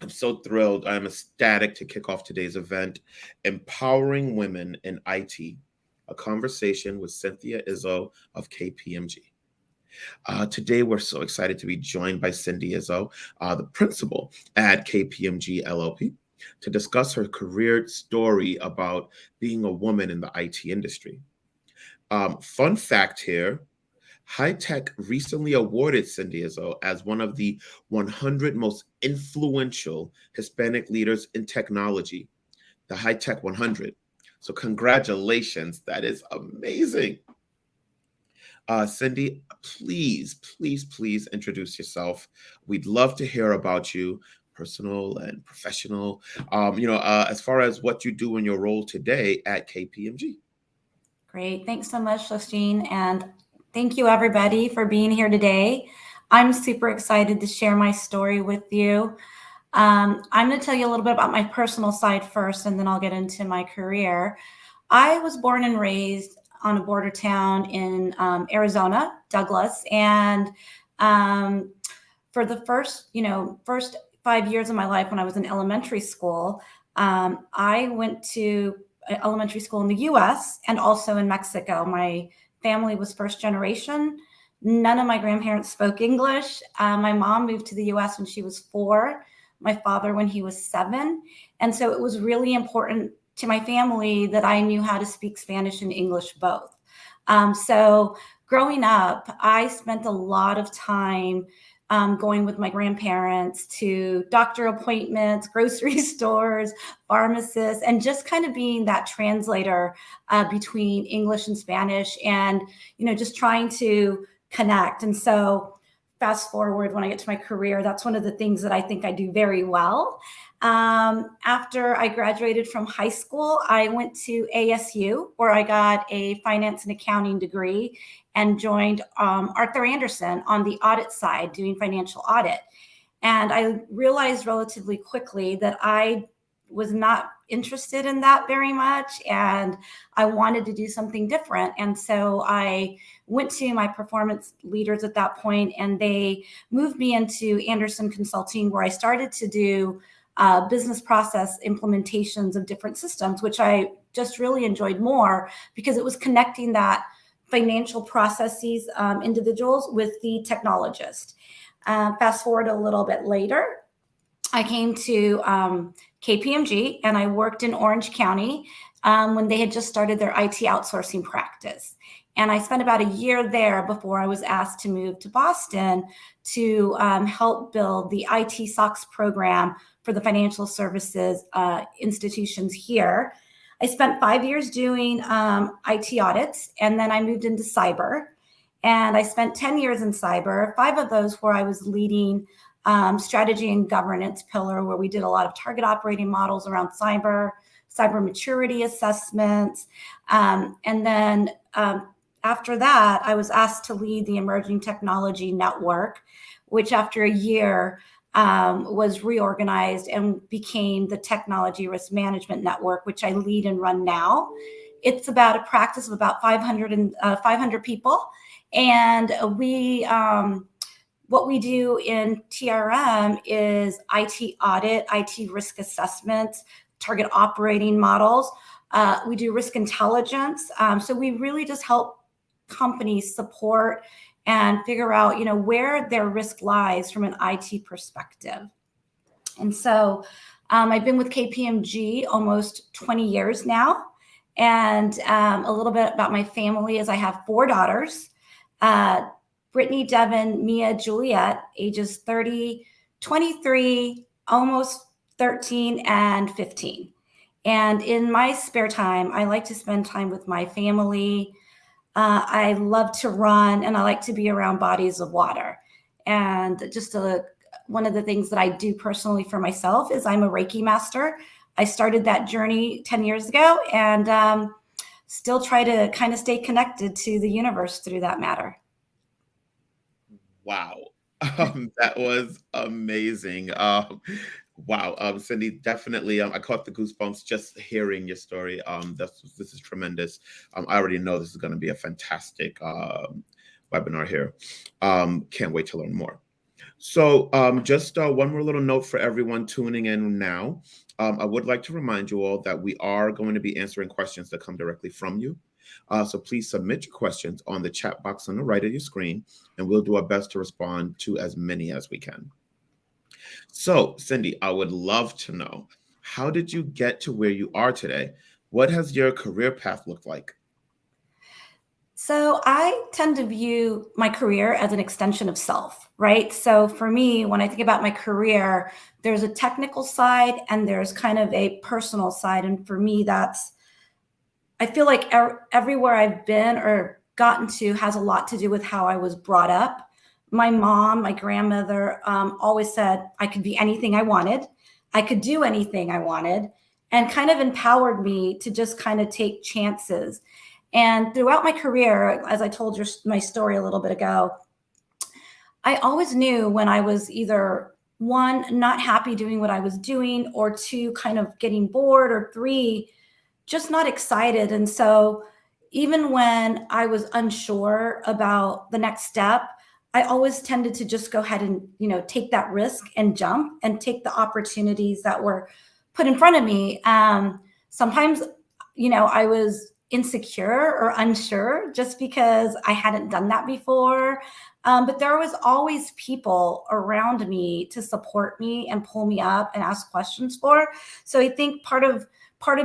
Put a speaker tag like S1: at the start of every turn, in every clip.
S1: I'm so thrilled. I'm ecstatic to kick off today's event, Empowering Women in IT, a conversation with Cynthia Izzo of KPMG. Today, we're so excited to be joined by Cyndi Izzo, the principal at KPMG LLP, to discuss her career story about being a woman in the IT industry. Fun fact here, High Tech recently awarded Cyndi Izzo as one of the 100 most influential Hispanic leaders in technology, the High Tech 100. So, congratulations. That is amazing. Cyndi, please introduce yourself. We'd love to hear about you, personal and professional, as far as what you do in your role today at KPMG.
S2: Great. Thanks so much, Justine. And thank you, everybody, for being here today. I'm super excited to share my story with you. I'm going to tell you a little bit about my personal side first, and then I'll get into my career. I was born and raised on a border town in Arizona, Douglas. And for the first 5 years of my life when I was in elementary school, I went to elementary school in the US and also in Mexico. My family was first generation. None of my grandparents spoke English. My mom moved to the US when she was 4, my father when he was 7. And so it was really important to my family that I knew how to speak Spanish and English both. So growing up, I spent a lot of time going with my grandparents to doctor appointments, grocery stores, pharmacists, and just kind of being that translator between English and Spanish and, just trying to connect. And so fast forward, when I get to my career, that's one of the things that I think I do very well. After I graduated from high school, I went to ASU, where I got a finance and accounting degree and joined Arthur Andersen on the audit side, doing financial audit. And I realized relatively quickly that I was not interested in that very much, and I wanted to do something different. And so I went to my performance leaders at that point, and they moved me into Andersen Consulting, where I started to do business process implementations of different systems, which I just really enjoyed more because it was connecting that financial processes individuals with the technologist. Fast forward a little bit later, I came to KPMG and I worked in Orange County when they had just started their IT outsourcing practice. And I spent about a year there before I was asked to move to Boston to help build the IT SOX program for the financial services institutions here. I spent 5 years doing IT audits, and then I moved into cyber. And I spent 10 years in cyber, 5 of those where I was leading strategy and governance pillar, where we did a lot of target operating models around cyber maturity assessments. And then after that, I was asked to lead the emerging technology network, which after a year was reorganized and became the Technology Risk Management Network, which I lead and run now. It's about a practice of about 500 people. And we, what we do in TRM is IT audit, IT risk assessments, target operating models. We do risk intelligence. So we really just help companies support and figure out, where their risk lies from an IT perspective. And so I've been with KPMG almost 20 years now. And a little bit about my family is I have 4 daughters, Brittany, Devin, Mia, Juliet, ages 30, 23, almost 13, and 15. And in my spare time, I like to spend time with my family. I love to run, and I like to be around bodies of water. And just one of the things that I do personally for myself is I'm a Reiki master. I started that journey 10 years ago, and still try to kind of stay connected to the universe through that matter.
S1: Wow. That was amazing. Wow, Cyndi, definitely. I caught the goosebumps just hearing your story. This is tremendous. I already know this is going to be a fantastic webinar here. Can't wait to learn more. So, just one more little note for everyone tuning in now. I would like to remind you all that we are going to be answering questions that come directly from you. So please submit your questions on the chat box on the right of your screen, and we'll do our best to respond to as many as we can. So, Cyndi, I would love to know, how did you get to where you are today? What has your career path looked like?
S2: So I tend to view my career as an extension of self, right? So for me, when I think about my career, there's a technical side and there's kind of a personal side. And for me, I feel like everywhere I've been or gotten to has a lot to do with how I was brought up. My mom, my grandmother always said I could be anything I wanted. I could do anything I wanted, and kind of empowered me to just kind of take chances. And throughout my career, as I told you my story a little bit ago, I always knew when I was either one, not happy doing what I was doing, or two, kind of getting bored, or three, just not excited. And so even when I was unsure about the next step, I always tended to just go ahead and, take that risk and jump and take the opportunities that were put in front of me. Sometimes, I was insecure or unsure just because I hadn't done that before. But there was always people around me to support me and pull me up and ask questions for. So I think part of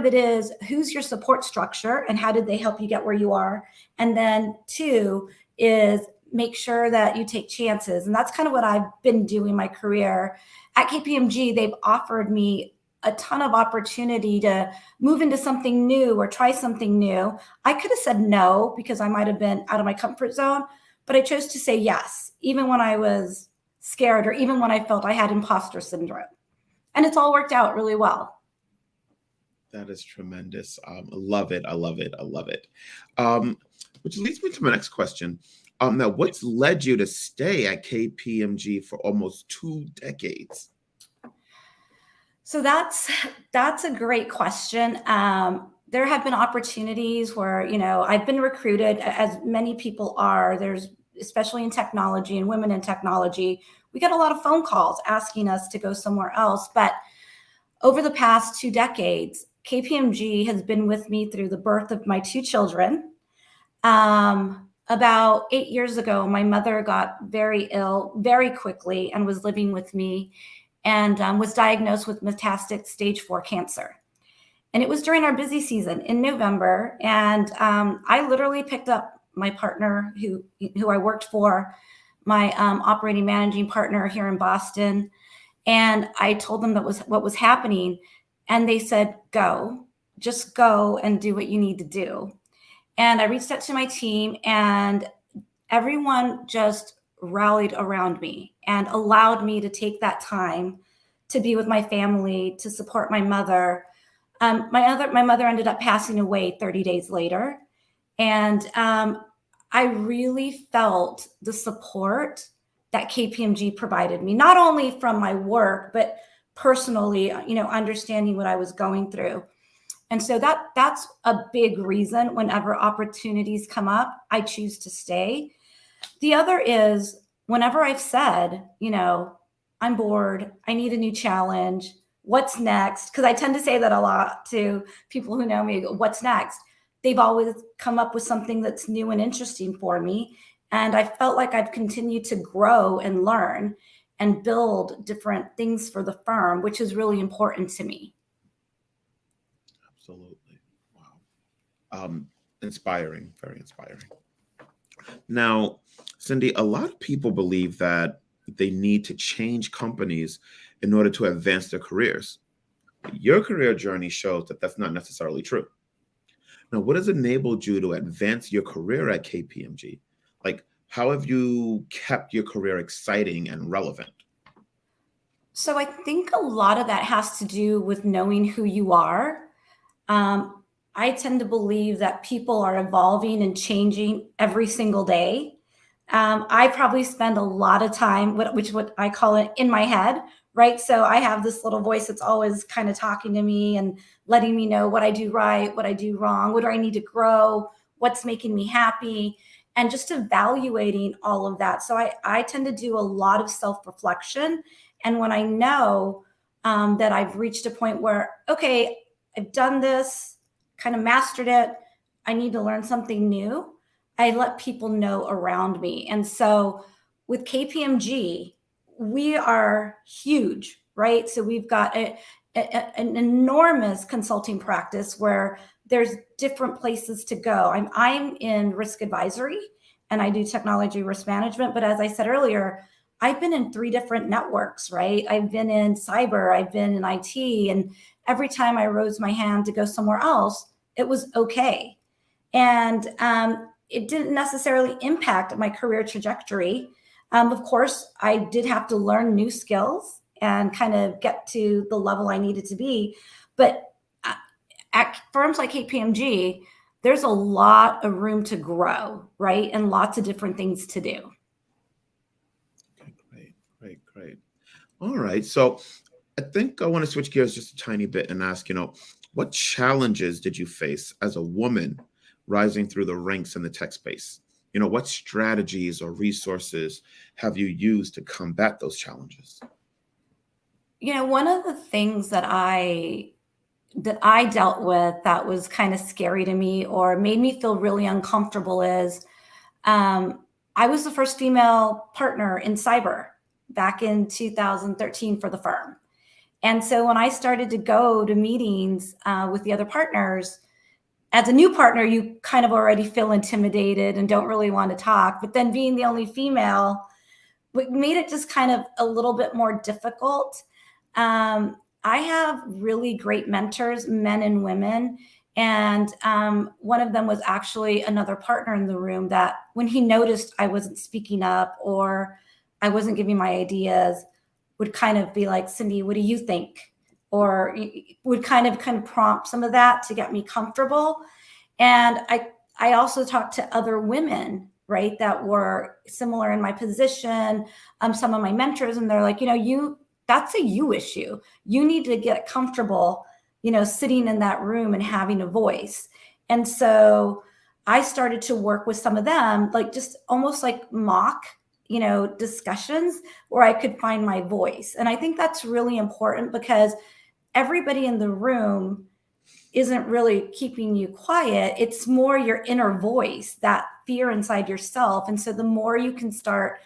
S2: it is, who's your support structure and how did they help you get where you are? And then two is, make sure that you take chances. And that's kind of what I've been doing my career. At KPMG, they've offered me a ton of opportunity to move into something new or try something new. I could have said no because I might have been out of my comfort zone, but I chose to say yes, even when I was scared or even when I felt I had imposter syndrome. And it's all worked out really well.
S1: That is tremendous. I love it. I love it. I love it. Which leads me to my next question. Now, what's led you to stay at KPMG for almost 2 decades?
S2: So that's a great question. There have been opportunities where, I've been recruited, as many people are. There's, especially in technology and women in technology, we get a lot of phone calls asking us to go somewhere else. But over the past 2 decades, KPMG has been with me through the birth of my 2 children. About 8 years ago, my mother got very ill very quickly and was living with me, and was diagnosed with metastatic stage 4 cancer. And it was during our busy season in November. And I literally picked up my partner who I worked for, my operating managing partner here in Boston. And I told them what was happening. And they said, just go and do what you need to do. And I reached out to my team, and everyone just rallied around me and allowed me to take that time to be with my family, to support my mother. My mother ended up passing away 30 days later. And I really felt the support that KPMG provided me, not only from my work, but personally, understanding what I was going through. And so that's a big reason whenever opportunities come up, I choose to stay. The other is, whenever I've said, I'm bored, I need a new challenge, what's next? Because I tend to say that a lot to people who know me, what's next? They've always come up with something that's new and interesting for me. And I felt like I've continued to grow and learn and build different things for the firm, which is really important to me.
S1: Absolutely. Wow. Inspiring, very inspiring. Now, Cyndi, a lot of people believe that they need to change companies in order to advance their careers. Your career journey shows that that's not necessarily true. Now, what has enabled you to advance your career at KPMG? Like, how have you kept your career exciting and relevant?
S2: So I think a lot of that has to do with knowing who you are. I tend to believe that people are evolving and changing every single day. I probably spend a lot of time, what I call it, in my head, right? So I have this little voice that's always kind of talking to me and letting me know what I do right, what I do wrong, what do I need to grow, what's making me happy. and just evaluating all of that. So I tend to do a lot of self-reflection. And when I know that I've reached a point where, okay, I've done this, kind of mastered it, I need to learn something new, I let people know around me. And so with KPMG, we are huge, right? So we've got an enormous consulting practice where there's different places to go. I'm in risk advisory and I do technology risk management. But as I said earlier, I've been in 3 different networks, right? I've been in cyber, I've been in IT, and every time I rose my hand to go somewhere else, it was okay. And it didn't necessarily impact my career trajectory. Of course, I did have to learn new skills and kind of get to the level I needed to be. But at firms like KPMG, there's a lot of room to grow, right? And lots of different things to do.
S1: Okay, great. All right. So I think I want to switch gears just a tiny bit and ask, what challenges did you face as a woman rising through the ranks in the tech space? What strategies or resources have you used to combat those challenges?
S2: One of the things that I dealt with that was kind of scary to me or made me feel really uncomfortable is I was the first female partner in cyber back in 2013 for the firm. And so when I started to go to meetings with the other partners, as a new partner, you kind of already feel intimidated and don't really want to talk. But then being the only female made it just kind of a little bit more difficult. I have really great mentors, men and women. And one of them was actually another partner in the room that when he noticed I wasn't speaking up or I wasn't giving my ideas, would kind of be like, Cyndi, what do you think? Or would kind of prompt some of that to get me comfortable. And I also talked to other women, right, that were similar in my position, some of my mentors, and they're like, that's a you issue. You need to get comfortable, sitting in that room and having a voice. And so I started to work with some of them, like just almost like mock, discussions where I could find my voice. And I think that's really important because everybody in the room isn't really keeping you quiet. It's more your inner voice, that fear inside yourself. And so the more you can start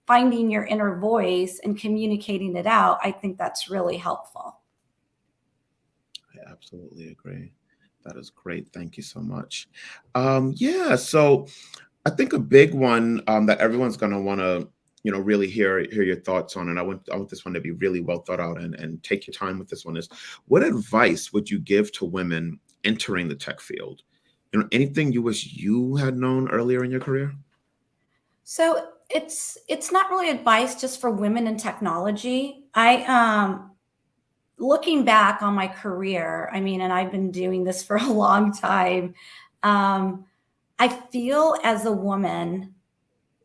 S2: finding your inner voice and communicating it out, I think that's really helpful.
S1: I absolutely agree. That is great. Thank you so much. So I think a big one that everyone's going to want to, really hear your thoughts on, and I want this one to be really well thought out and take your time with this one is, what advice would you give to women entering the tech field? Anything you wish you had known earlier in your career?
S2: So it's not really advice just for women in technology. Looking back on my career, and I've been doing this for a long time. I feel as a woman,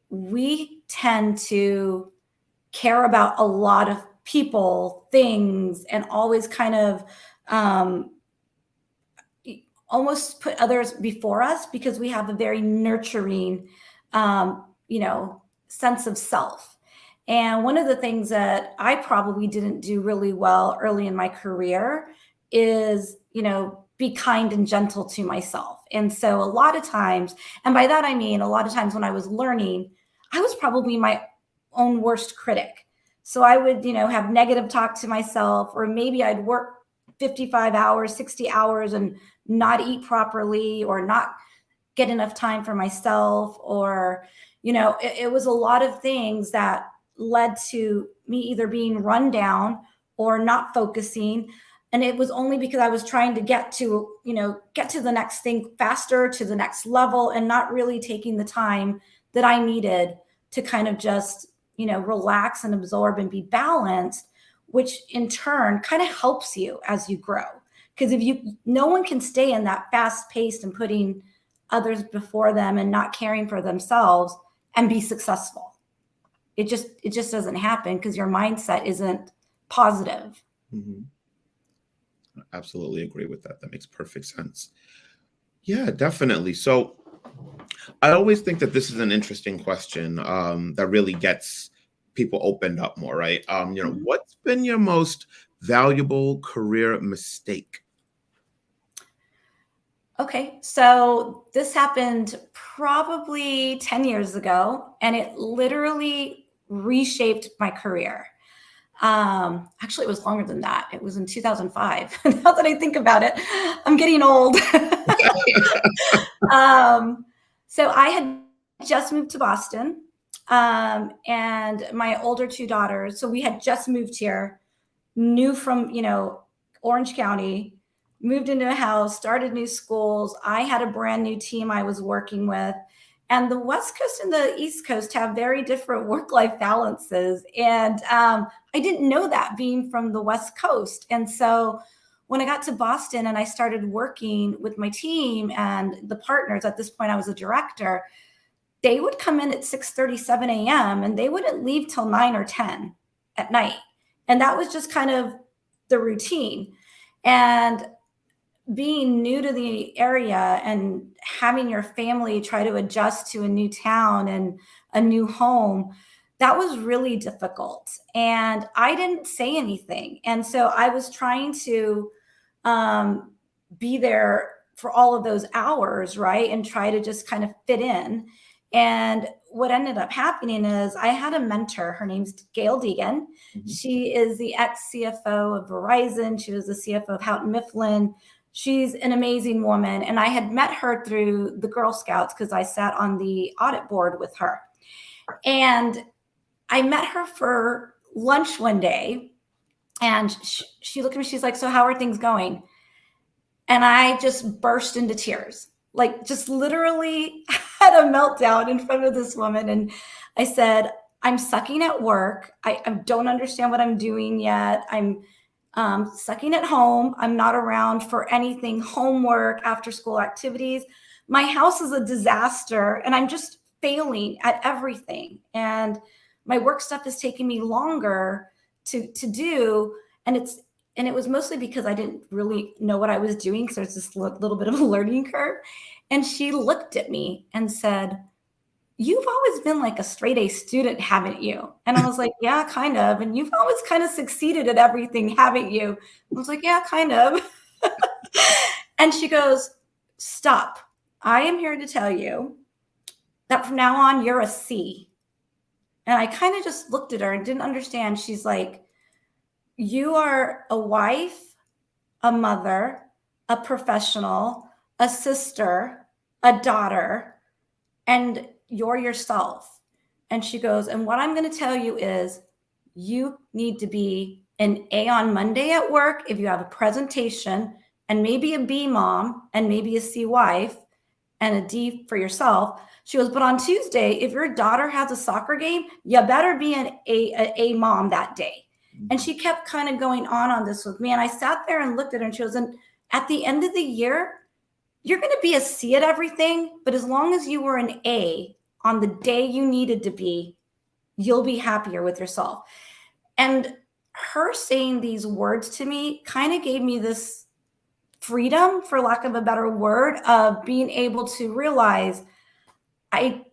S2: we tend to care about a lot of people, things, and always kind of almost put others before us because we have a very nurturing, sense of self. And one of the things that I probably didn't do really well early in my career is, be kind and gentle to myself. And so a lot of times, and by that I mean a lot of times when I was learning, I was probably my own worst critic. So I would, have negative talk to myself, or maybe I'd work 55 hours, 60 hours and not eat properly or not get enough time for myself. Or, it was a lot of things that led to me either being run down or not focusing. And it was only because I was trying to get to the next thing faster, to the next level, and not really taking the time that I needed to kind of just, relax and absorb and be balanced, which in turn kind of helps you as you grow. Because no one can stay in that fast paced and putting others before them and not caring for themselves and be successful. It just doesn't happen because your mindset isn't positive.
S1: Mm-hmm. I absolutely agree with that. That makes perfect sense. Yeah, definitely. So I always think that this is an interesting question that really gets people opened up more, right?
S2: Mhm.
S1: What's been your most valuable career mistake?
S2: Okay, so this happened probably 10 years ago, and it literally reshaped my career. Actually, it was longer than that. It was in 2005. Now that I think about it, I'm getting old. um, so I had just moved to Boston, and my older two daughters. So we had just moved here, new from Orange County, moved into a house, started new schools. I had a brand new team I was working with. And the West Coast and the East Coast have very different work life balances. And I didn't know that being from the West Coast. And so when I got to Boston and I started working with my team and the partners, at this point I was a director, they would come in at 6:30, 7 a.m. and they wouldn't leave till 9 or 10 at night. And that was just kind of the routine. And being new to the area and having your family try to adjust to a new town and a new home, that was really difficult. And I didn't say anything. And so I was trying to um, be there for all of those hours, right? And try to just kind of fit in. And what ended up happening is I had a mentor. Her name's Gail Deegan.
S1: Mhm.
S2: She is the ex CFO of Verizon. She was the CFO of Houghton Mifflin. She's an amazing woman. And I had met her through the Girl Scouts because I sat on the audit board with her. And I met her for lunch one day. And she looked at me, she's like, "So, how are things going?" And I just burst into tears, like just literally had a meltdown in front of this woman. And I said, "I'm sucking at work. I don't understand what I'm doing yet. I'm sucking at home. I'm not around for anything, homework, after school activities. My house is a disaster and I'm just failing at everything. And my work stuff is taking me longer to do. And it was mostly because I didn't really know what I was doing. So it's this little bit of a learning curve." And she looked at me and said, "You've always been like a straight A student, haven't you?" And I was like, "Yeah, kind of. And you've always kind of succeeded at everything, haven't you?" I was like, "Yeah, kind of." And she goes, "Stop. I am here to tell you that from now on, you're a C." And I kind of just looked at her and didn't understand. She's like, "You are a wife, a mother, a professional, a sister, a daughter, and you're yourself." And she goes, "And what I'm going to tell you is you need to be an A on Monday at work if you have a presentation, and maybe a B mom, and maybe a C wife, and a D for yourself." She goes, "But on Tuesday, if your daughter has a soccer game, you better be a mom that day." And she kept kind of going on this with me. And I sat there and looked at her, and she goes, "And at the end of the year, you're going to be a C at everything, but as long as you were an A on the day you needed to be, you'll be happier with yourself." And her saying these words to me kind of gave me this freedom, for lack of a better word, of being able to realize I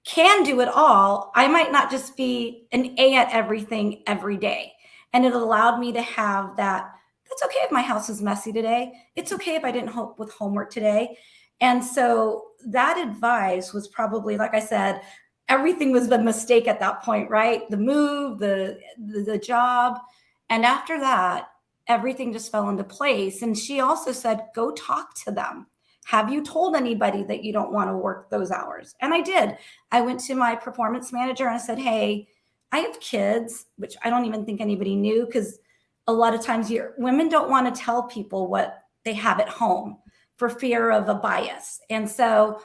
S2: can do it all. I might not just be an A at everything every day. And it allowed me to have that. That's okay if my house is messy today. It's okay if I didn't help with homework today. And so that advice was probably, like I said, everything was a mistake at that point, right? The move, the job. And after that, everything just fell into place. And she also said, "Go talk to them. Have you told anybody that you don't want to work those hours?" And I did. I went to my performance manager and I said, "Hey, I have kids," which I don't even think anybody knew, because a lot of times women don't want to tell people what they have at home for fear of a bias. And so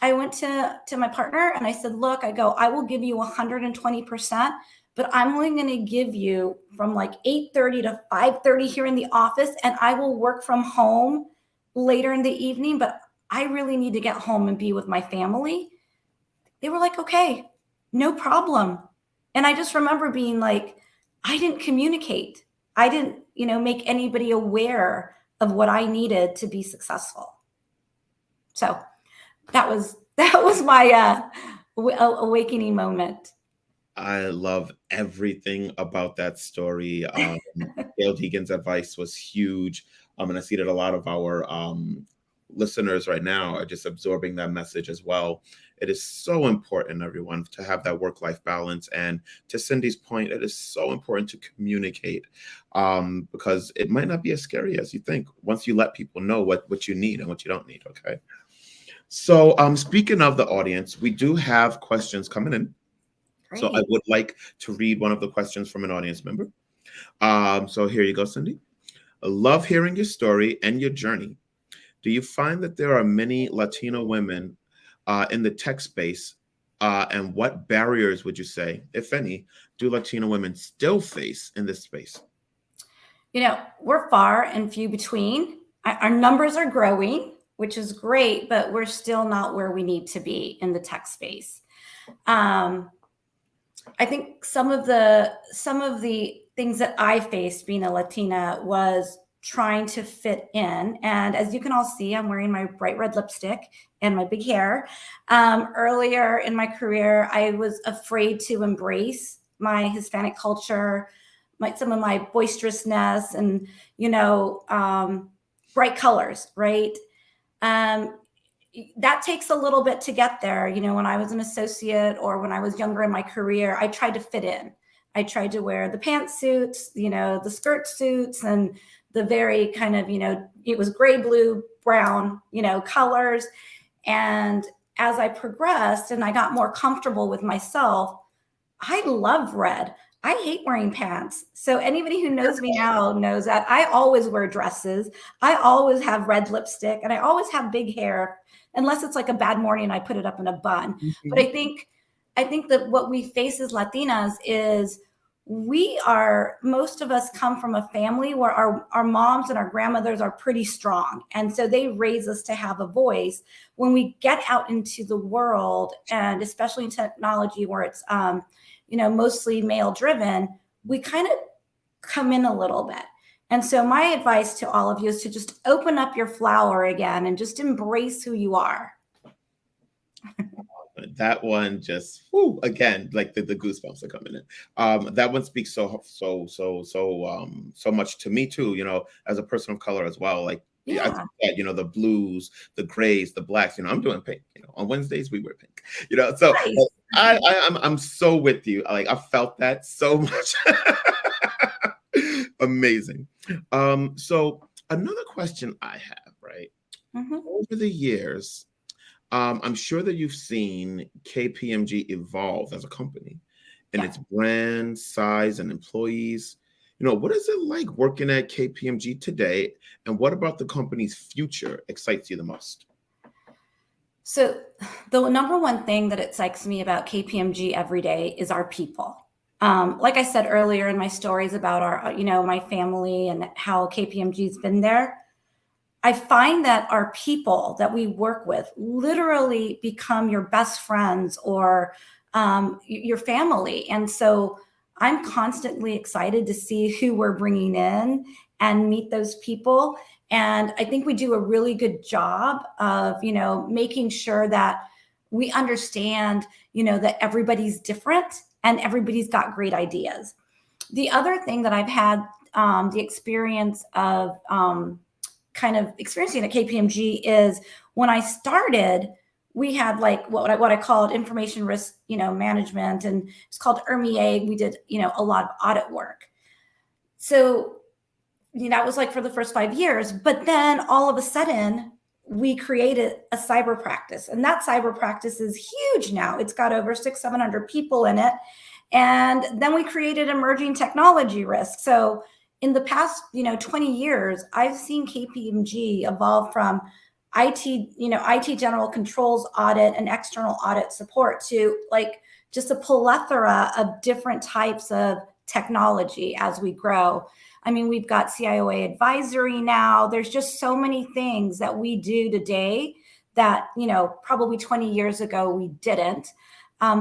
S2: I went to my partner and I said, "Look, I will give you 120%, but I'm only going to give you from like 8:30 to 5:30 here in the office, and I will work from home later in the evening, but I really need to get home and be with my family." They were like, "Okay, no problem." And I just remember being like, I didn't communicate. I didn't, make anybody aware of what I needed to be successful. So that was my awakening moment.
S1: I love everything about that story. Gail Deegan's advice was huge. And I see that a lot of our listeners right now are just absorbing that message as well. It is so important, everyone, to have that work-life balance. And to Cyndi's point, it is so important to communicate because it might not be as scary as you think once you let people know what you need and what you don't need, okay? So speaking of the audience, we do have questions coming in.
S2: Great.
S1: So I would like to read one of the questions from an audience member. So here you go, Cyndi. I love hearing your story and your journey. Do you find that there are many Latino women in the tech space? And what barriers would you say, if any, do Latino women still face in this space?
S2: We're far and few between. Our numbers are growing, which is great, but we're still not where we need to be in the tech space. I think some of the things that I faced being a Latina was trying to fit in. And as you can all see, I'm wearing my bright red lipstick and my big hair. Earlier in my career, I was afraid to embrace my Hispanic culture, some of my boisterousness and, bright colors, right? That takes a little bit to get there. When I was an associate or when I was younger in my career, I tried to fit in. I tried to wear the pantsuits, the skirt suits, and the very kind of, it was gray, blue, brown, colors. And as I progressed and I got more comfortable with myself, I love red. I hate wearing pants. So anybody who knows me now knows that I always wear dresses. I always have red lipstick and I always have big hair, unless it's like a bad morning and I put it up in a bun. Mm-hmm. But I think that what we face as Latinas is most of us come from a family where our moms and our grandmothers are pretty strong. And so they raise us to have a voice. When we get out into the world, and especially in technology where it's, mostly male driven, we kind of come in a little bit. And so my advice to all of you is to just open up your flower again and just embrace who you are.
S1: That one just, again, like the goosebumps are coming in. That one speaks so much to me too, as a person of color as well. Like, yeah. I think that, the blues, the grays, the blacks, I'm doing pink, on Wednesdays we wear pink, so nice. I'm so with you. Like, I felt that so much. Amazing. So another question I have, right? Mm-hmm. Over the years, I'm sure that you've seen KPMG evolve as a company in its brand, size, and employees. What is it like working at KPMG today? And what about the company's future excites you the most?
S2: So the number one thing that excites me about KPMG every day is our people. Like I said earlier in my stories about my family and how KPMG's been there, I find that our people that we work with literally become your best friends or your family. And so I'm constantly excited to see who we're bringing in and meet those people. And I think we do a really good job of, making sure that we understand, that everybody's different and everybody's got great ideas. The other thing that I've had the experience of kind of experiencing at KPMG is when I started, we had like what I called information risk, management, and it's called ERMIA. We did, a lot of audit work. So, that was like for the first 5 years, but then all of a sudden we created a cyber practice, and that cyber practice is huge now. It's got over 600-700 people in it. And then we created emerging technology risk. So in the past, 20 years, I've seen KPMG evolve from IT general controls audit and external audit support to like just a plethora of different types of technology as we grow. I mean, we've got CIOA advisory now. There's just so many things that we do today that, probably 20 years ago we didn't.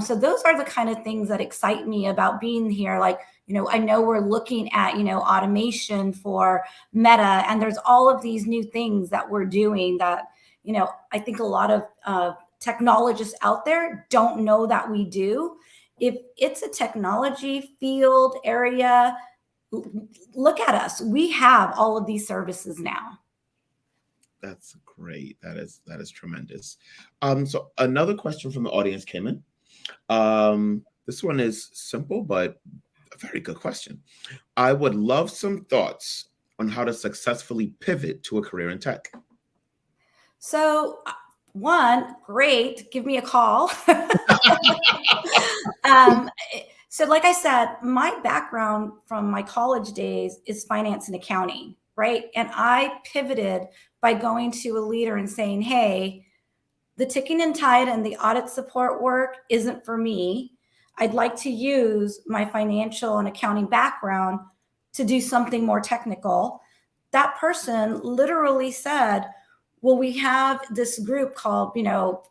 S2: So those are the kind of things that excite me about being here. Like, I know we're looking at, automation for Meta, and there's all of these new things that we're doing that, I think a lot of technologists out there don't know that we do. If it's a technology field area, look at us. We have all of these services now.
S1: That's great. That is tremendous. So another question from the audience came in. This one is simple, but a very good question. I would love some thoughts on how to successfully pivot to a career in tech.
S2: So, one, great. Give me a call. So like I said, my background from my college days is finance and accounting, right? And I pivoted by going to a leader and saying, hey, the ticking and tide and the audit support work isn't for me. I'd like to use my financial and accounting background to do something more technical. That person literally said, well, we have this group called,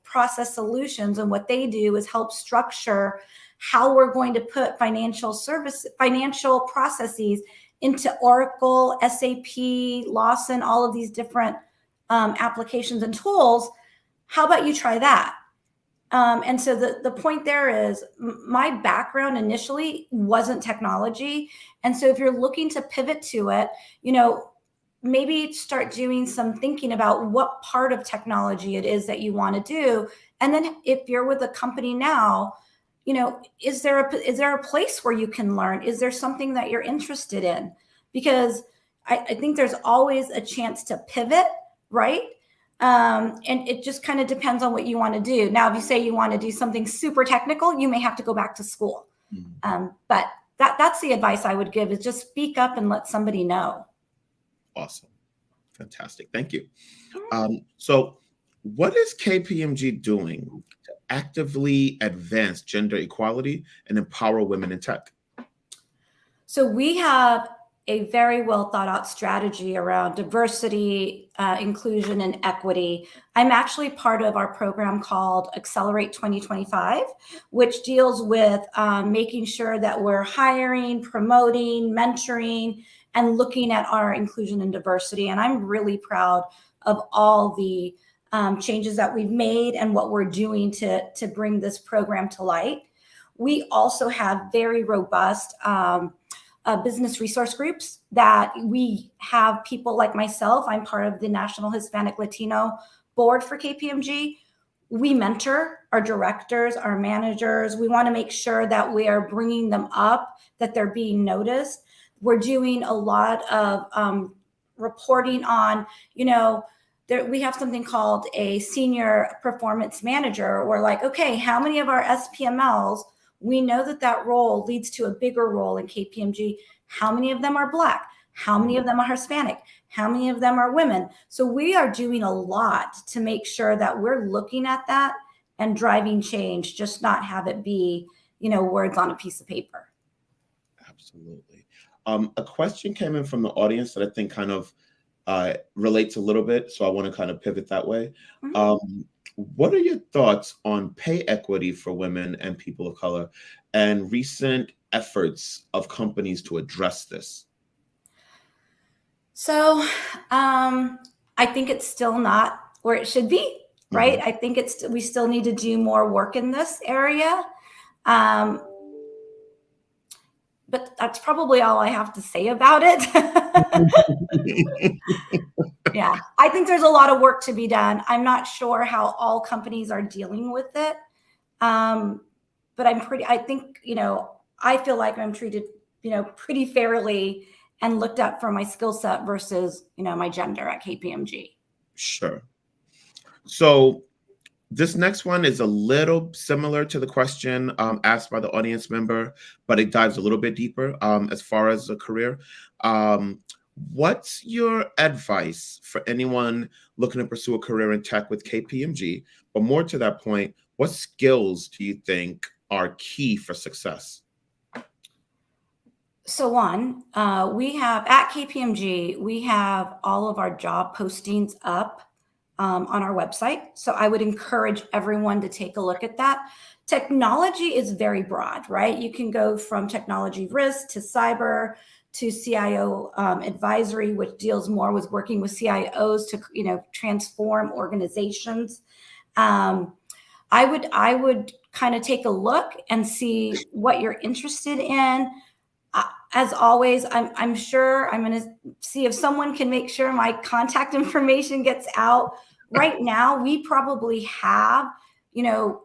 S2: Process Solutions. And what they do is help structure how we're going to put financial processes into Oracle, SAP, Lawson, all of these different applications and tools. How about you try that? And so the point there is my background initially wasn't technology. And so if you're looking to pivot to it, maybe start doing some thinking about what part of technology it is that you want to do. And then if you're with a company now, is there a place where you can learn? Is there something that you're interested in? Because I think there's always a chance to pivot, right? And it just kind of depends on what you want to do. Now, if you say you want to do something super technical, you may have to go back to school. But that's the advice I would give, is just speak up and let somebody know.
S1: Awesome. Fantastic. Thank you. So what is KPMG doing to actively advance gender equality and empower women in tech?
S2: So we have a very well thought out strategy around diversity, inclusion, and equity. I'm actually part of our program called Accelerate 2025, which deals with making sure that we're hiring, promoting, mentoring, and looking at our inclusion and diversity. And I'm really proud of all the changes that we've made and what we're doing to bring this program to light. We also have very robust business resource groups that we have people like myself. I'm part of the National Hispanic Latino Board for KPMG. We mentor our directors, our managers. We want to make sure that we are bringing them up, that they're being noticed. We're doing a lot of reporting on, we have something called a senior performance manager. We're like, okay, how many of our SPMLs, we know that role leads to a bigger role in KPMG. How many of them are Black? How many of them are Hispanic? How many of them are women? So we are doing a lot to make sure that we're looking at that and driving change, just not have it be, words on a piece of paper.
S1: Absolutely. A question came in from the audience that I think kind of relates a little bit, so I want to kind of pivot that way. Mm-hmm. What are your thoughts on pay equity for women and people of color and recent efforts of companies to address this?
S2: So I think it's still not where it should be, right? Mm-hmm. I think we still need to do more work in this area. But that's probably all I have to say about it. Yeah, I think there's a lot of work to be done. I'm not sure how all companies are dealing with it. But I think, I feel like I'm treated, pretty fairly and looked at for my skill set versus, my gender at KPMG.
S1: Sure. So this next one is a little similar to the question asked by the audience member, but it dives a little bit deeper as far as a career. What's your advice for anyone looking to pursue a career in tech with KPMG? But more to that point, what skills do you think are key for success?
S2: So one, we have at KPMG, we have all of our job postings up on our website. So I would encourage everyone to take a look at that. Technology is very broad, right? You can go from technology risk to cyber to CIO advisory, which deals more with working with CIOs to, transform organizations. I would kind of take a look and see what you're interested in. As always, I'm sure I'm going to see if someone can make sure my contact information gets out. Right now, we probably have,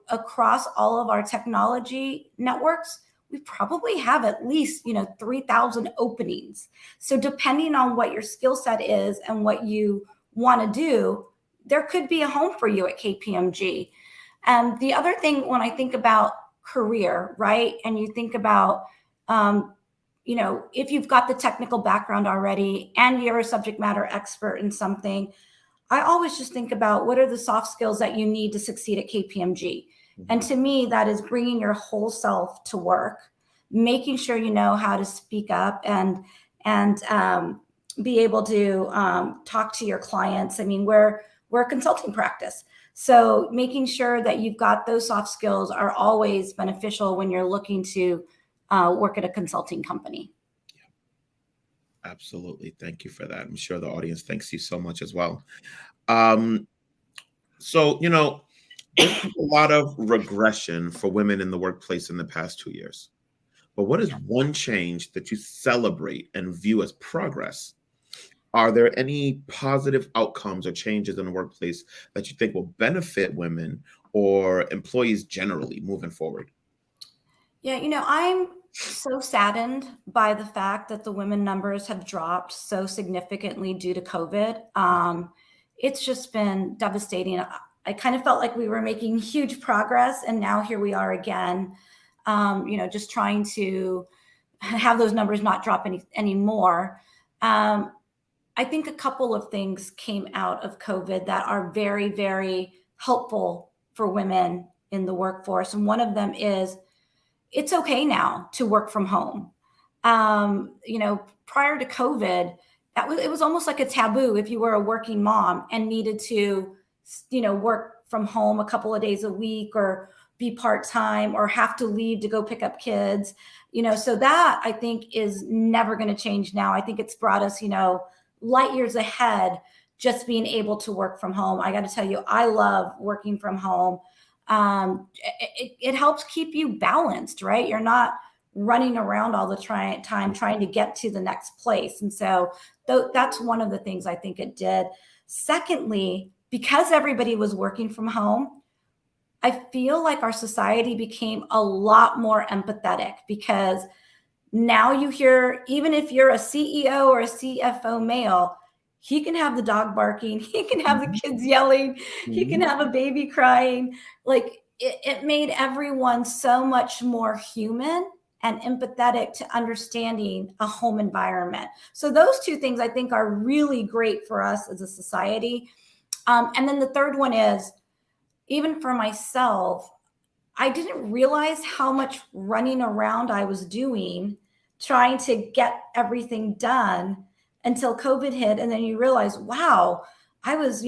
S2: across all of our technology networks, we probably have at least, 3,000 openings. So depending on what your skill set is and what you want to do, there could be a home for you at KPMG. And the other thing, when I think about career, right, and you think about, if you've got the technical background already and you're a subject matter expert in something, I always just think about what are the soft skills that you need to succeed at KPMG. And to me, that is bringing your whole self to work, making sure you know how to speak up and be able to talk to your clients. I mean, we're a consulting practice. So making sure that you've got those soft skills are always beneficial when you're looking to work at a consulting company.
S1: Yeah, absolutely. Thank you for that. I'm sure the audience thanks you so much as well. So, there's been a lot of regression for women in the workplace in the past 2 years. But what is one change that you celebrate and view as progress? Are there any positive outcomes or changes in the workplace that you think will benefit women or employees generally moving forward?
S2: Yeah, I'm so saddened by the fact that the women numbers have dropped so significantly due to COVID. It's just been devastating. I kind of felt like we were making huge progress, and now here we are again, just trying to have those numbers not drop anymore. I think a couple of things came out of COVID that are very, very helpful for women in the workforce. And one of them is it's okay now to work from home. Prior to COVID, it was almost like a taboo if you were a working mom and needed to, work from home a couple of days a week or be part-time or have to leave to go pick up kids. So that I think is never going to change now. I think it's brought us, light years ahead, just being able to work from home. I got to tell you, I love working from home. It helps keep you balanced, right? You're not running around all the time trying to get to the next place. And so that's one of the things I think it did. Secondly, because everybody was working from home, I feel like our society became a lot more empathetic, because now you hear, even if you're a CEO or a CFO male, he can have the dog barking, he can have the kids yelling, he can have a baby crying. Like it made everyone so much more human and empathetic to understanding a home environment. So those two things I think are really great for us as a society. And then the third one is, even for myself, I didn't realize how much running around I was doing, trying to get everything done until COVID hit. And then you realize, wow, I was,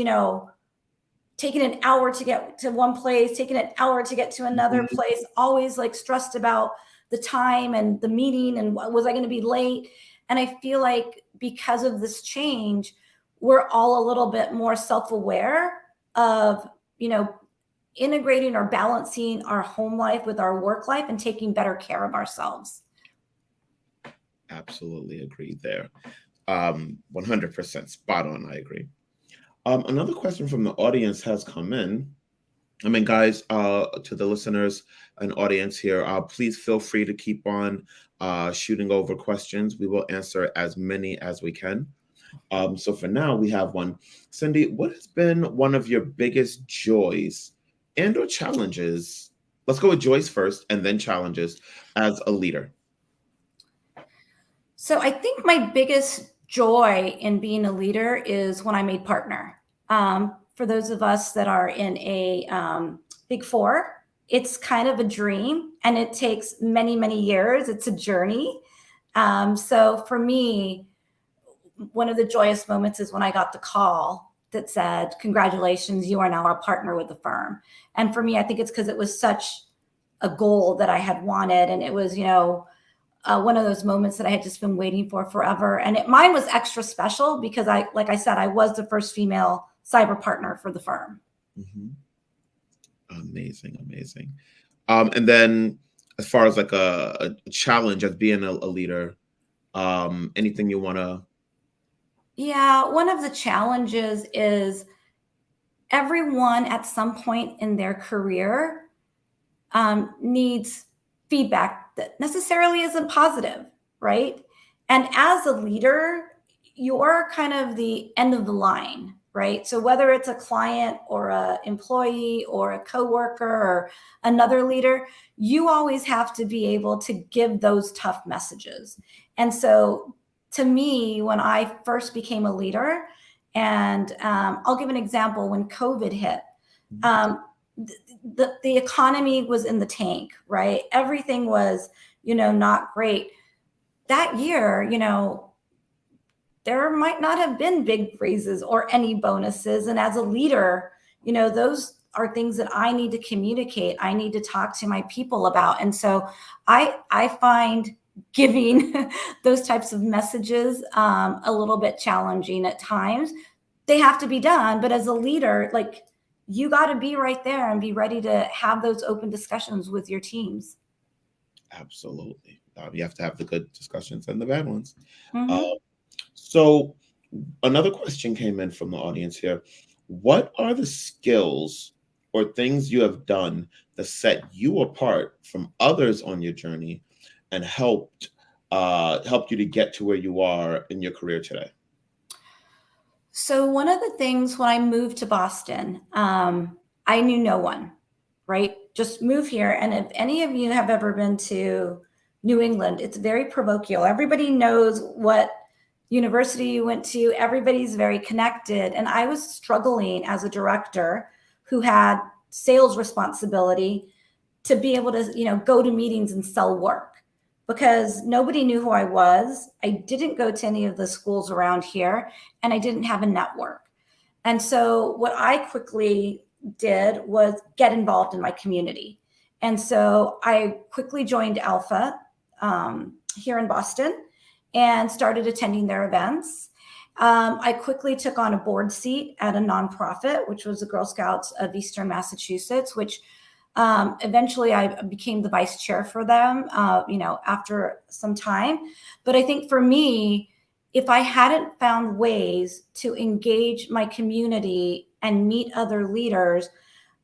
S2: taking an hour to get to one place, taking an hour to get to another place, always like stressed about the time and the meeting and was I going to be late? And I feel like because of this change, we're all a little bit more self-aware of, integrating or balancing our home life with our work life and taking better care of ourselves.
S1: Absolutely agree there. 100% spot on. I agree. Another question from the audience has come in. I mean, guys, to the listeners and audience here, please feel free to keep on shooting over questions. We will answer as many as we can. So for now, we have one. Cyndi, what has been one of your biggest joys and or challenges? Let's go with joys first and then challenges as a leader.
S2: So I think my biggest joy in being a leader is when I made partner. For those of us that are in a Big Four, it's kind of a dream and it takes many, many years. It's a journey. So for me, one of the joyous moments is when I got the call that said, congratulations, you are now a partner with the firm. And for me, I think it's because it was such a goal that I had wanted. And it was, one of those moments that I had just been waiting for forever. And mine was extra special because like I said, I was the first female cyber partner for the firm.
S1: Mm-hmm. Amazing, amazing. And then as far as like a challenge as being a leader, anything you want to?
S2: Yeah, one of the challenges is everyone at some point in their career needs feedback that necessarily isn't positive, right? And as a leader, you're kind of the end of the line, right? So whether it's a client or an employee or a coworker or another leader, you always have to be able to give those tough messages. And so to me, when I first became a leader, and I'll give an example, when COVID hit, um, the economy was in the tank, right? Everything was, not great. That year, there might not have been big raises or any bonuses. And as a leader, those are things that I need to communicate. I need to talk to my people about. And so I find giving those types of messages a little bit challenging at times. They have to be done, but as a leader, like, you got to be right there and be ready to have those open discussions with your teams.
S1: Absolutely. You have to have the good discussions and the bad ones.
S2: Mm-hmm.
S1: So another question came in from the audience here. What are the skills or things you have done that set you apart from others on your journey and helped you to get to where you are in your career today?
S2: So one of the things when I moved to Boston, I knew no one, right? Just move here. And if any of you have ever been to New England, it's very parochial. Everybody knows what university you went to. Everybody's very connected. And I was struggling as a director who had sales responsibility to be able to, go to meetings and sell work, because nobody knew who I was. I didn't go to any of the schools around here, and I didn't have a network. And so what I quickly did was get involved in my community. And so I quickly joined Alpha here in Boston and started attending their events. I quickly took on a board seat at a nonprofit, which was the Girl Scouts of Eastern Massachusetts, which eventually I became the vice chair for them, after some time. But I think for me, if I hadn't found ways to engage my community and meet other leaders,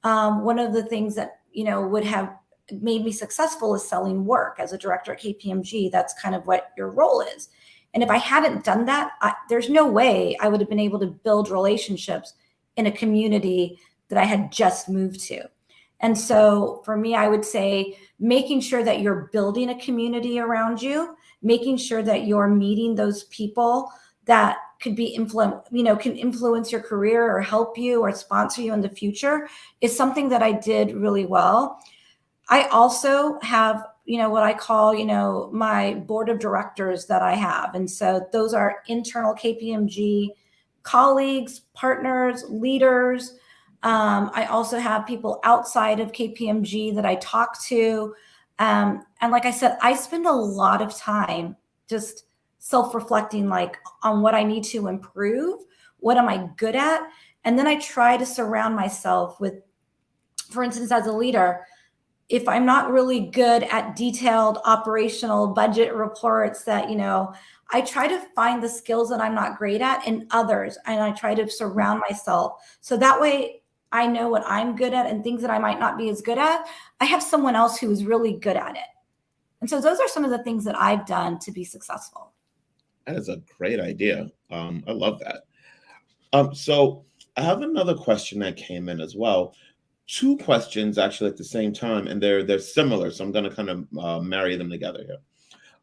S2: one of the things that, would have made me successful is selling work as a director at KPMG. That's kind of what your role is. And if I hadn't done that, there's no way I would have been able to build relationships in a community that I had just moved to. And so for me, I would say making sure that you're building a community around you, making sure that you're meeting those people that could be can influence your career or help you or sponsor you in the future is something that I did really well. I also have, what I call, my board of directors that I have. And so those are internal KPMG colleagues, partners, leaders. I also have people outside of KPMG that I talk to. And like I said, I spend a lot of time just self-reflecting, like, on what I need to improve, what am I good at? And then I try to surround myself with, for instance, as a leader, if I'm not really good at detailed operational budget reports, that, I try to find the skills that I'm not great at in others. And I try to surround myself. So that way I know what I'm good at, and things that I might not be as good at, I have someone else who is really good at it. And so those are some of the things that I've done to be successful.
S1: That is a great idea. I love that. So I have another question that came in as well. Two questions actually at the same time, and they're similar. So I'm going to kind of marry them together here.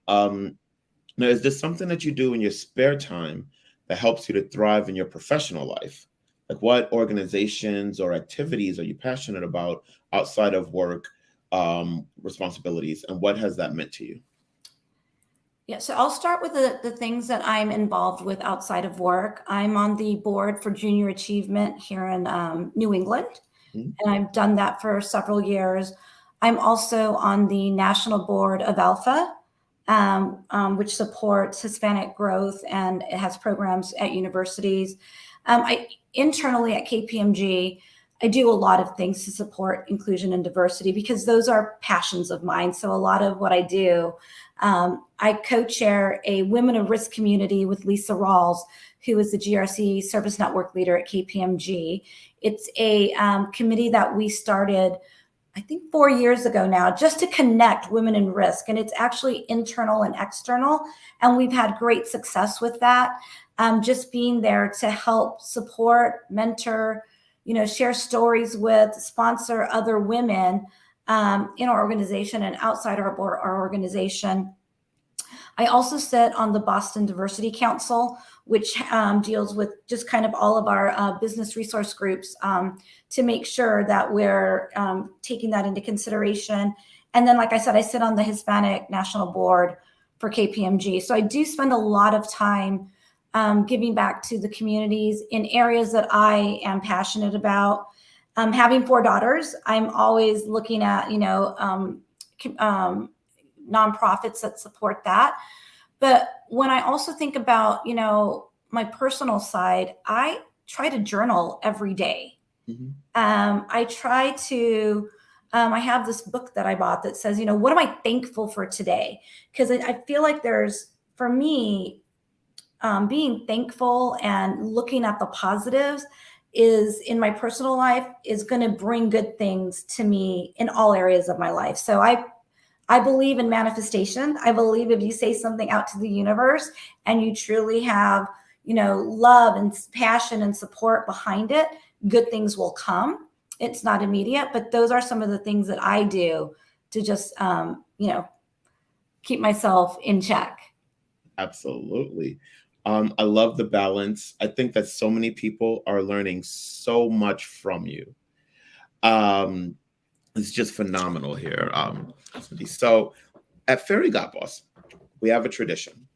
S1: Now, is this something that you do in your spare time that helps you to thrive in your professional life? Like, what organizations or activities are you passionate about outside of work responsibilities, and what has that meant to you?
S2: Yeah, so I'll start with the things that I'm involved with outside of work. I'm on the board for junior achievement here in New England, and I've done that for several years. I'm also on the national board of Alpha, which supports Hispanic growth, and it has programs at universities. Internally at KPMG, I do a lot of things to support inclusion and diversity because those are passions of mine. So a lot of what I do, I co-chair a Women of Risk community with Lisa Rawls, who is the GRC Service Network leader at KPMG. It's a committee that we started, I think 4 years ago now, just to connect women in risk. And it's actually internal and external. And we've had great success with that. Just being there to help support, mentor, share stories with, sponsor other women in our organization and outside our organization. I also sit on the Boston Diversity Council, which deals with just kind of all of our business resource groups to make sure that we're taking that into consideration. And then, like I said, I sit on the Hispanic National Board for KPMG. So I do spend a lot of time giving back to the communities in areas that I am passionate about. Having 4 daughters, I'm always looking at, nonprofits that support that. But when I also think about, my personal side, I try to journal every day. Mm-hmm. I try to, I have this book that I bought that says, what am I thankful for today? Because I feel like for me, being thankful and looking at the positives is in my personal life is going to bring good things to me in all areas of my life. So I believe in manifestation. I believe if you say something out to the universe and you truly have, love and passion and support behind it, good things will come. It's not immediate, but those are some of the things that I do to just, keep myself in check.
S1: Absolutely. I love the balance. I think that so many people are learning so much from you. It's just phenomenal here. So at Fairygodboss, we have a tradition.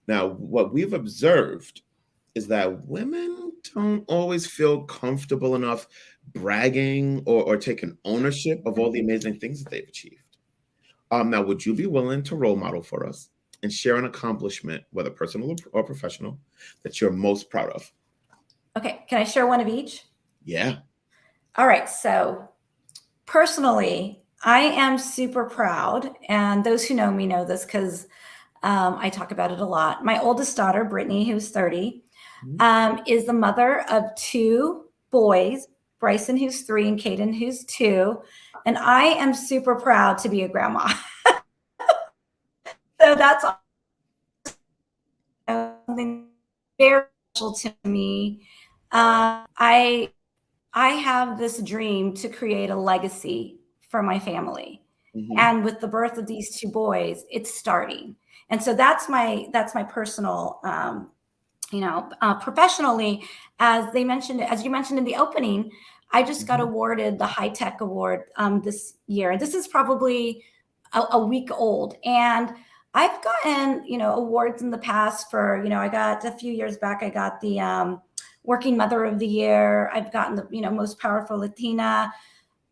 S1: Now, what we've observed is that women don't always feel comfortable enough bragging or taking ownership of all the amazing things that they've achieved. Now, would you be willing to role model for us and share an accomplishment, whether personal or professional, that you're most proud of?
S2: Okay. Can I share one of each?
S1: Yeah.
S2: All right. So personally, I am super proud. And those who know me know this because I talk about it a lot. My oldest daughter, Brittany, who's 30, is the mother of 2 boys, Bryson, who's 3, and Caden, who's 2. And I am super proud to be a grandma. So that's something very special to me. I have this dream to create a legacy for my family. Mm-hmm. And with the birth of these 2 boys, it's starting. And so that's my personal, professionally, as you mentioned in the opening, I just got awarded the High Tech Award this year. And this is probably a week old. And I've gotten, awards in the past for, I got a few years back, I got the Working Mother of the Year. I've gotten the, Most Powerful Latina.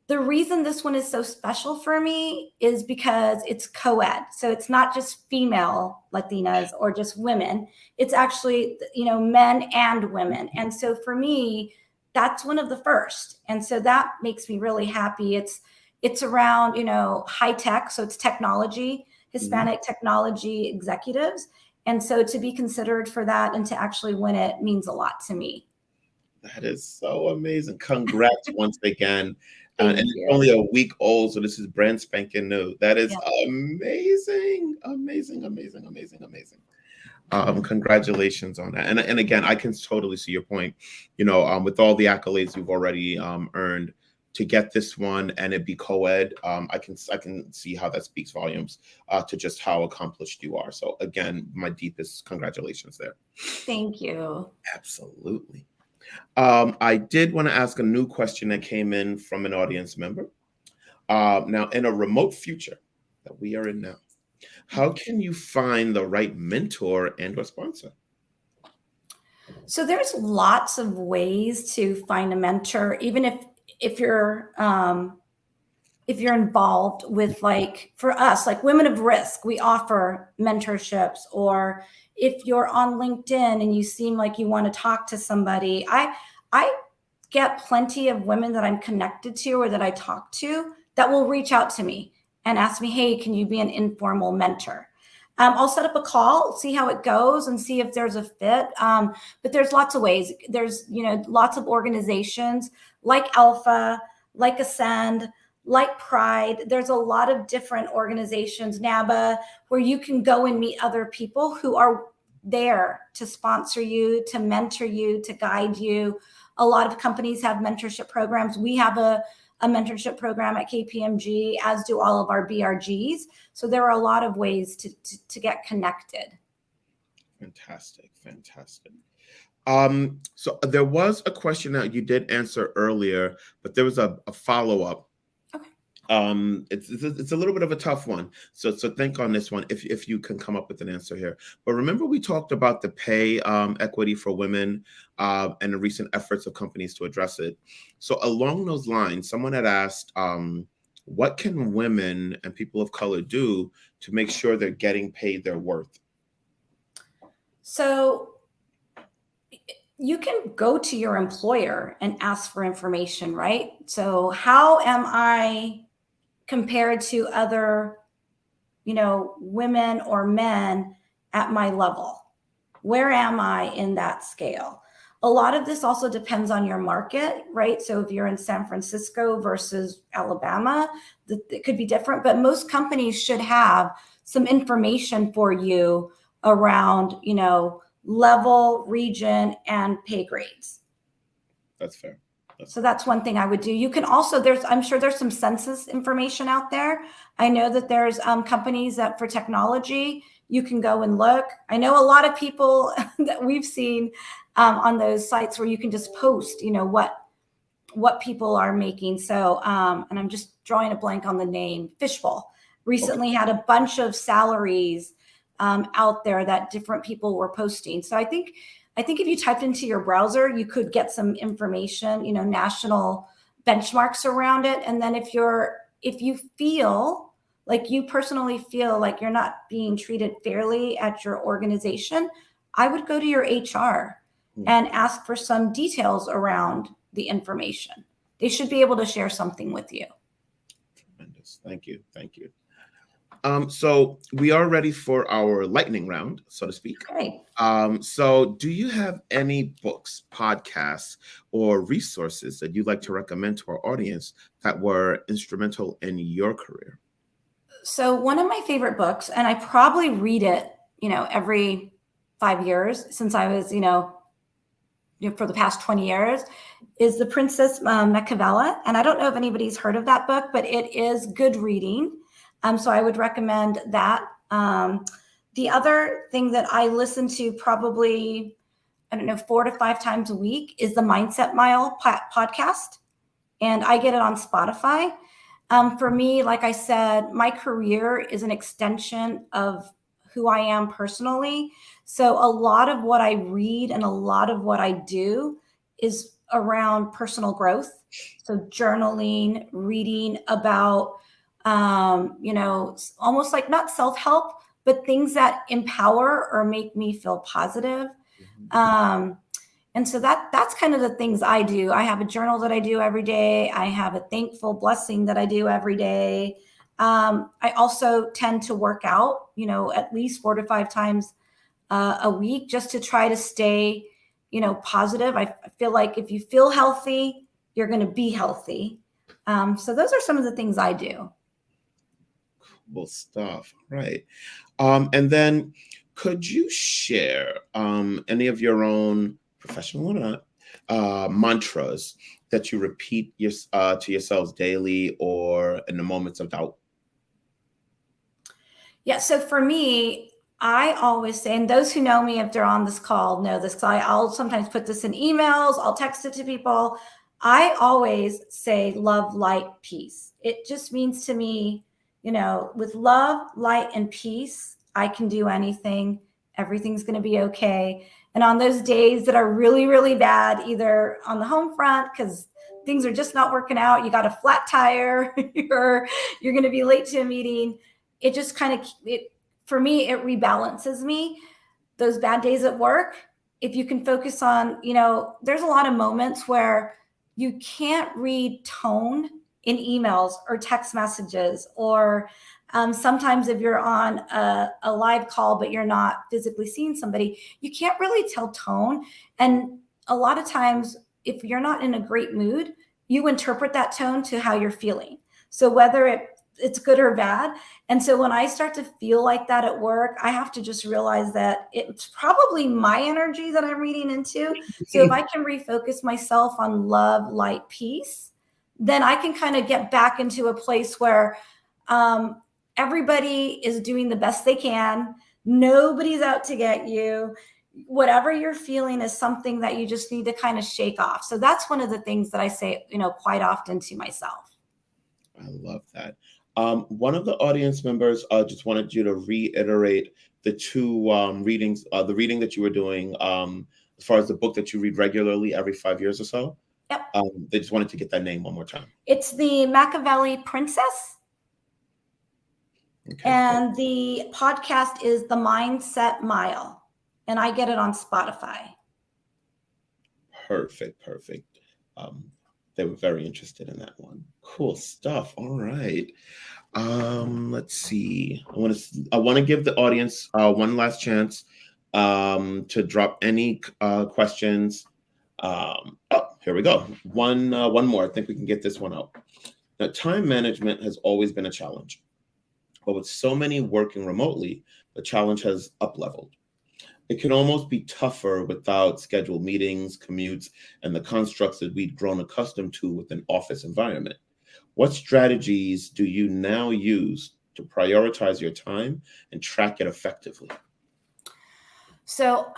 S2: The reason this one is so special for me is because it's co-ed. So it's not just female Latinas or just women. It's actually, men and women. And so for me, that's one of the first. And so that makes me really happy. It's around, high tech. So it's technology, Hispanic technology executives. And so to be considered for that and to actually win it means a lot to me.
S1: That is so amazing. Congrats once again. And it's only a week old, so this is brand spanking new. That is amazing, amazing, amazing, amazing, amazing. Congratulations on that. And again, I can totally see your point. With all the accolades you've already earned, to get this one and it be co-ed, I can see how that speaks volumes to just how accomplished you are. So again, my deepest congratulations there.
S2: Thank you.
S1: Absolutely. I did want to ask a new question that came in from an audience member. Now, in a remote future that we are in now, how can you find the right mentor and or sponsor?
S2: So there's lots of ways to find a mentor, even if you're if you're involved with, like, for us, like Women of Risk, we offer mentorships. Or if you're on LinkedIn and you seem like you want to talk to somebody, I get plenty of women that I'm connected to or that I talk to that will reach out to me and ask me, hey, can you be an informal mentor? I'll set up a call, see how it goes, and see if there's a fit. But there's lots of ways. There's, lots of organizations like Alpha, like Ascend, like Pride. There's a lot of different organizations, NABA, where you can go and meet other people who are there to sponsor you, to mentor you, to guide you. A lot of companies have mentorship programs. We have a mentorship program at KPMG, as do all of our BRGs. So there are a lot of ways to get connected.
S1: Fantastic. So there was a question that you did answer earlier, but there was a follow-up.
S2: Okay.
S1: It's a little bit of a tough one. So think on this one if you can come up with an answer here. But remember, we talked about the pay equity for women and the recent efforts of companies to address it. So along those lines, someone had asked, what can women and people of color do to make sure they're getting paid their worth?
S2: So you can go to your employer and ask for information, right? So how am I compared to other, women or men at my level? Where am I in that scale? A lot of this also depends on your market, right? So if you're in San Francisco versus Alabama, it could be different, but most companies should have some information for you around, level, region, and pay grades.
S1: That's fair.
S2: So that's one thing I would do. You can also, I'm sure there's some census information out there. I know that there's companies that for technology, you can go and look. I know a lot of people that we've seen on those sites where you can just post, what people are making. So, and I'm just drawing a blank on the name. Fishbowl recently had a bunch of salaries out there that different people were posting. So I think if you typed into your browser, you could get some information, national benchmarks around it. And then if you feel like you personally feel like you're not being treated fairly at your organization, I would go to your HR and ask for some details around the information. They should be able to share something with you.
S1: Tremendous. Thank you. So we are ready for our lightning round, so to speak.
S2: Okay.
S1: So do you have any books, podcasts, or resources that you'd like to recommend to our audience that were instrumental in your career?
S2: So one of my favorite books, and I probably read it, every 5 years since I was, for the past 20 years, is The Princess Machiavella. And I don't know if anybody's heard of that book, but it is good reading. So I would recommend that. The other thing that I listen to probably, 4 to 5 times a week is the Mindset Mile podcast. And I get it on Spotify. For me, like I said, my career is an extension of who I am personally. So a lot of what I read and a lot of what I do is around personal growth. So journaling, reading about, almost like not self-help, but things that empower or make me feel positive. And so that's kind of the things I do. I have a journal that I do every day. I have a thankful blessing that I do every day. I also tend to work out, at least 4 to 5 times a week, just to try to stay, positive. I feel like if you feel healthy, you're going to be healthy. So those are some of the things I do.
S1: Cool stuff. Right. And then could you share any of your own professional or not mantras that you repeat to yourselves daily or in the moments of doubt?
S2: Yeah. So for me, I always say, and those who know me, if they're on this call, know this. I'll sometimes put this in emails. I'll text it to people. I always say love, light, peace. It just means to me, with love, light, and peace, I can do anything. Everything's going to be okay. And on those days that are really, really bad, either on the home front, because things are just not working out. You got a flat tire. you're going to be late to a meeting. It just kind of, for me, it rebalances me. Those bad days at work, if you can focus on, there's a lot of moments where you can't read tone in emails or text messages, or sometimes if you're on a live call, but you're not physically seeing somebody, you can't really tell tone. And a lot of times, if you're not in a great mood, you interpret that tone to how you're feeling. So whether it's good or bad. And so when I start to feel like that at work, I have to just realize that it's probably my energy that I'm reading into. So if I can refocus myself on love, light, peace, then I can kind of get back into a place where everybody is doing the best they can. Nobody's out to get you. Whatever you're feeling is something that you just need to kind of shake off. So that's one of the things that I say, quite often to myself.
S1: I love that. One of the audience members just wanted you to reiterate the two readings, the reading that you were doing as far as the book that you read regularly every 5 years or so.
S2: Yep.
S1: They just wanted to get that name one more time.
S2: It's the Machiavelli Princess. Okay, and the podcast is The Mindset Mile, and I get it on Spotify.
S1: Perfect. They were very interested in that one. Cool stuff. All right. Let's see. I want to give the audience one last chance to drop any questions. Here we go. One more. I think we can get this one out. Now, time management has always been a challenge, but with so many working remotely, the challenge has up-leveled. It can almost be tougher without scheduled meetings, commutes, and the constructs that we'd grown accustomed to with an office environment. What strategies do you now use to prioritize your time and track it effectively?
S2: So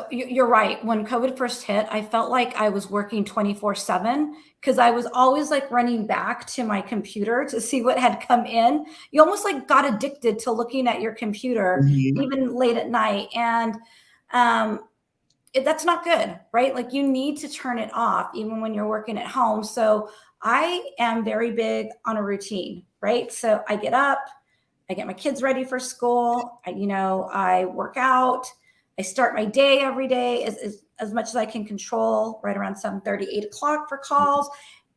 S2: you're right. When COVID first hit, I felt like I was working 24/7 because I was always like running back to my computer to see what had come in. You almost like got addicted to looking at your computer, even late at night. And that's not good, right? Like you need to turn it off even when you're working at home. So I am very big on a routine, right? So I get up, I get my kids ready for school. I work out. I start my day every day as much as I can control, right around 7:30, 8 o'clock for calls.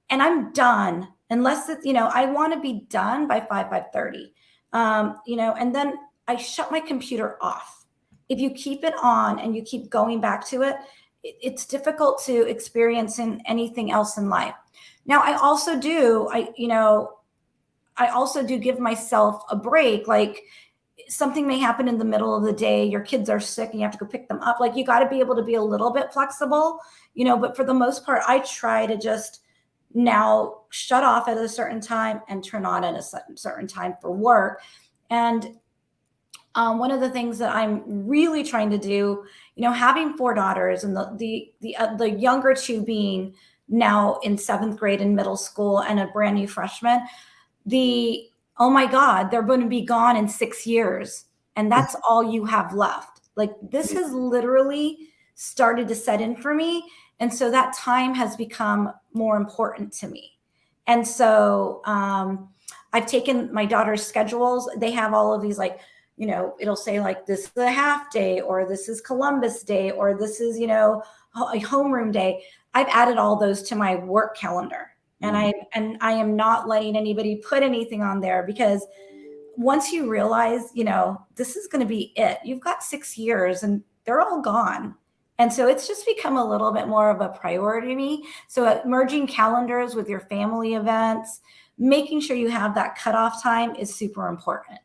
S2: And I'm done unless it's, I want to be done by 5:30. And then I shut my computer off. If you keep it on and you keep going back to it, it's difficult to experience in anything else in life. Now, I also do give myself a break. Like something may happen in the middle of the day, your kids are sick and you have to go pick them up. Like you got to be able to be a little bit flexible, but for the most part, I try to just now shut off at a certain time and turn on at a certain time for work. And one of the things that I'm really trying to do, having 4 daughters and the younger 2 being now in 7th grade in middle school and a brand new freshman, oh my God, they're going to be gone in 6 years. And that's all you have left. Like this has literally started to set in for me. And so that time has become more important to me. And so I've taken my daughter's schedules. They have all of these it'll say like this is a half day, or this is Columbus Day, or this is, a homeroom day. I've added all those to my work calendar. And I am not letting anybody put anything on there, because once you realize, this is going to be it, you've got 6 years and they're all gone. And so it's just become a little bit more of a priority to me. So merging calendars with your family events, making sure you have that cutoff time is super important.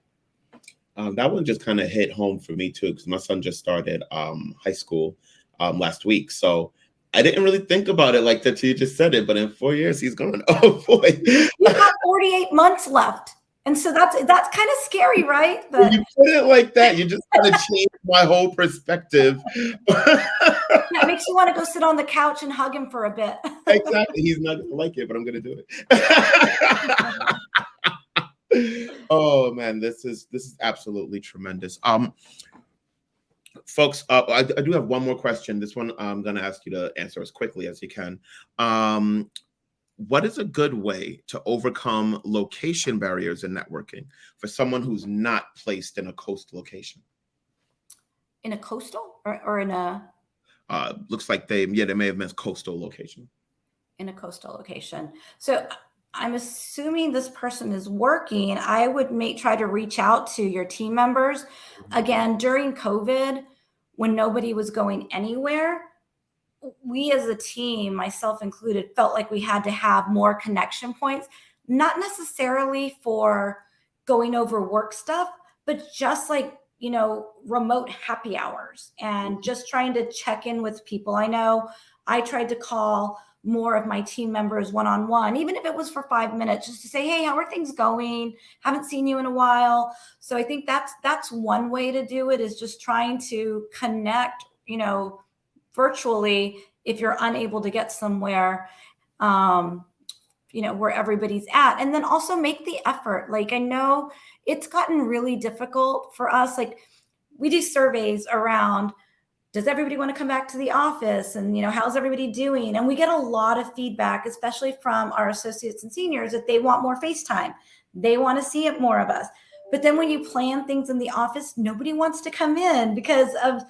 S1: That one just kind of hit home for me too, because my son just started high school last week. So I didn't really think about it like that. You just said it, but in 4 years he's gone. Oh boy,
S2: you've got 48 months left, and so that's kind of scary, right? But
S1: when you put it like that, you just kind of changed my whole perspective.
S2: Yeah, it makes you want to go sit on the couch and hug him for a bit.
S1: Exactly. He's not gonna like it, but I'm gonna do it. Oh man, this is absolutely tremendous. Folks, I do have one more question. This one I'm going to ask you to answer as quickly as you can. what is a good way to overcome location barriers in networking for someone who's not placed in a coast location?
S2: In a coastal or in a
S1: Looks like they may have meant coastal location.
S2: In a coastal location. So I'm assuming this person is working. I would try to reach out to your team members. Again, during COVID, when nobody was going anywhere, we as a team, myself included, felt like we had to have more connection points, not necessarily for going over work stuff, but just like, remote happy hours and just trying to check in with people. I know I tried to call more of my team members one-on-one, even if it was for 5 minutes, just to say, hey, how are things going? Haven't seen you in a while. So I think that's one way to do it, is just trying to connect, virtually, if you're unable to get somewhere, where everybody's at. And then also make the effort. Like, I know it's gotten really difficult for us. Like, we do surveys around, does everybody want to come back to the office? And, how's everybody doing? And we get a lot of feedback, especially from our associates and seniors, that they want more FaceTime. They want to see it more of us. But then when you plan things in the office, nobody wants to come in because of,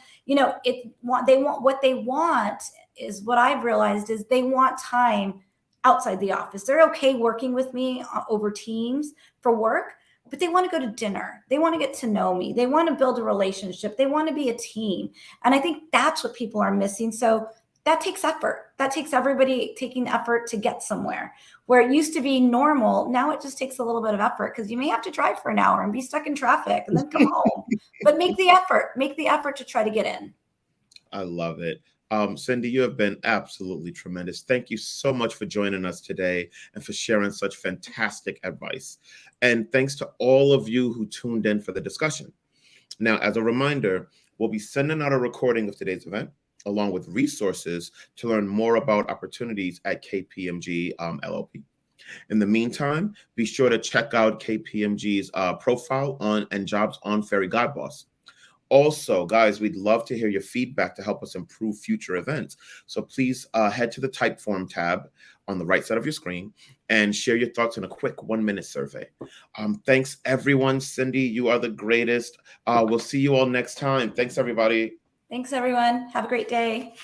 S2: what they want is, what I've realized is, they want time outside the office. They're okay working with me over Teams for work, but they want to go to dinner. They want to get to know me. They want to build a relationship. They want to be a team. And I think that's what people are missing. So that takes effort. That takes everybody taking effort to get somewhere. Where it used to be normal, now it just takes a little bit of effort, because you may have to drive for an hour and be stuck in traffic and then come home. But make the effort to try to get in.
S1: I love it. Cyndi, you have been absolutely tremendous. Thank you so much for joining us today and for sharing such fantastic advice. And thanks to all of you who tuned in for the discussion. Now, as a reminder, we'll be sending out a recording of today's event, along with resources to learn more about opportunities at KPMG LLP. In the meantime, be sure to check out KPMG's profile and jobs on Fairygodboss. Also, guys, we'd love to hear your feedback to help us improve future events. So please head to the Typeform tab on the right side of your screen and share your thoughts in a quick 1-minute survey. Thanks, everyone. Cyndi, you are the greatest. We'll see you all next time. Thanks, everybody.
S2: Thanks, everyone. Have a great day.